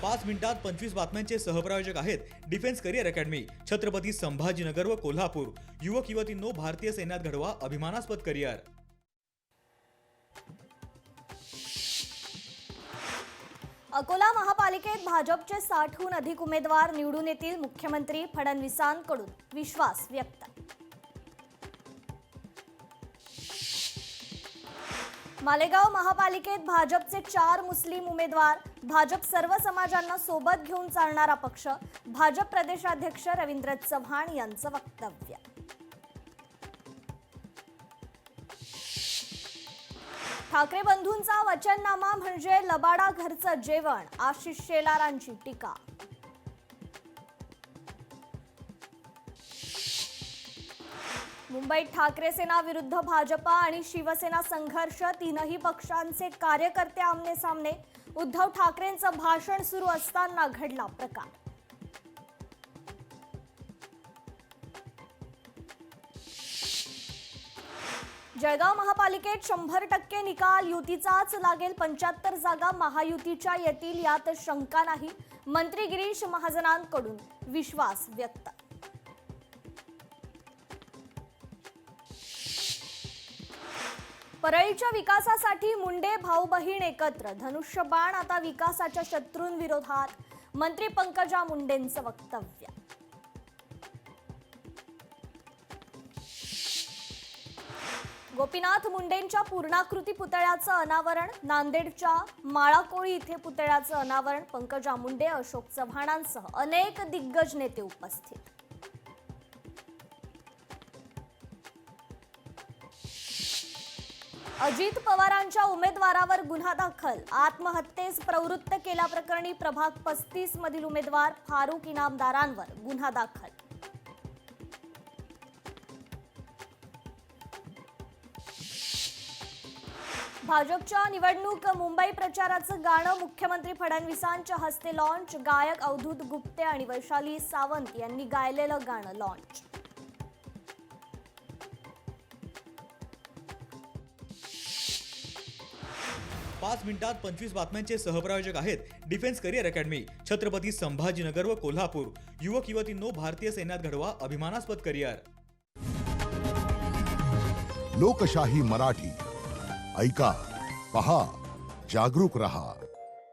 5 मिनिटात 25 बातम्यांचे सहप्रायोजक आहेत defence career academy, Chhatrapati Sambhajinagar व कोल्हापूर। युवक युवतींनो, भारतीय सैन्यात घडवा अभिमानास्पद करिअर। अकोला महापालिकेत भाजपचे 60हून अधिक उमेदवार निवडून येतील, मुख्यमंत्री फडणवीसांकडून विश्वास व्यक्त। मालेगाव महापालिकेत भाजपचे 4 मुस्लिम उमेदवार, भाजप सर्व समाजांना सोबत घेऊन चालणारा पक्ष, भाजप प्रदेशाध्यक्ष रवींद्र चव्हाण यांचं वक्तव्य। ठाकरे बंधूंचा वचननामा म्हणजे लबाडा घरचं जेवण, आशिष शेलारांची टीका। मुंबईत ठाकरे सेना विरुद्ध भाजपा आणि शिवसेना संघर्ष, तीनही पक्षांचे कार्यकर्ते आमने सामने, उद्धव ठाकरेंचं भाषण सुरू असताना घडला प्रकार। जळगाव महापालिकेत 100% निकाल युतीचाच लागेल, 75 जागा महायुतीच्या येतील यात शंका नाही, मंत्री गिरीश महाजनांकडून विश्वास व्यक्त। परळीच्या विकासासाठी मुंडे भाऊ बहीण एकत्र, धनुष्यबाण आता विकासाच्या शत्रूंविरोधात, मंत्री पंकजा मुंडेंचं वक्तव्य। गोपीनाथ मुंडेंच्या पूर्णाकृती पुतळ्याचं अनावरण, नांदेडच्या माळाकोळी इथे पुतळ्याचं अनावरण, पंकजा मुंडे, अशोक चव्हाणांसह अनेक दिग्गज नेते उपस्थित। अजित पवारांच्या उमेदवारावर गुन्हा दाखल, आत्महत्येस प्रवृत्त केल्याप्रकरणी प्रभाग 35 मधील उमेदवार फारुख इनामदारांवर गुन्हा दाखल। भाजपच्या निवडणूक मुंबई प्रचाराचं गाणं मुख्यमंत्री फडणवीसांच्या हस्ते लॉन्च, गायक अवधूत गुप्ते आणि वैशाली सावंत यांनी गायलेलं गाणं लॉन्च। पाच मिनिटात 25 बातम्यांचे सहप्रायोजक आहेत defence career academy, Chhatrapati Sambhajinagar व कोल्हापूर। युवक युवतींनो, भारतीय सैन्यात घडवा अभिमानास्पद करिअर। लोकशाही मराठी ऐका, पहा, जागरूक रहा।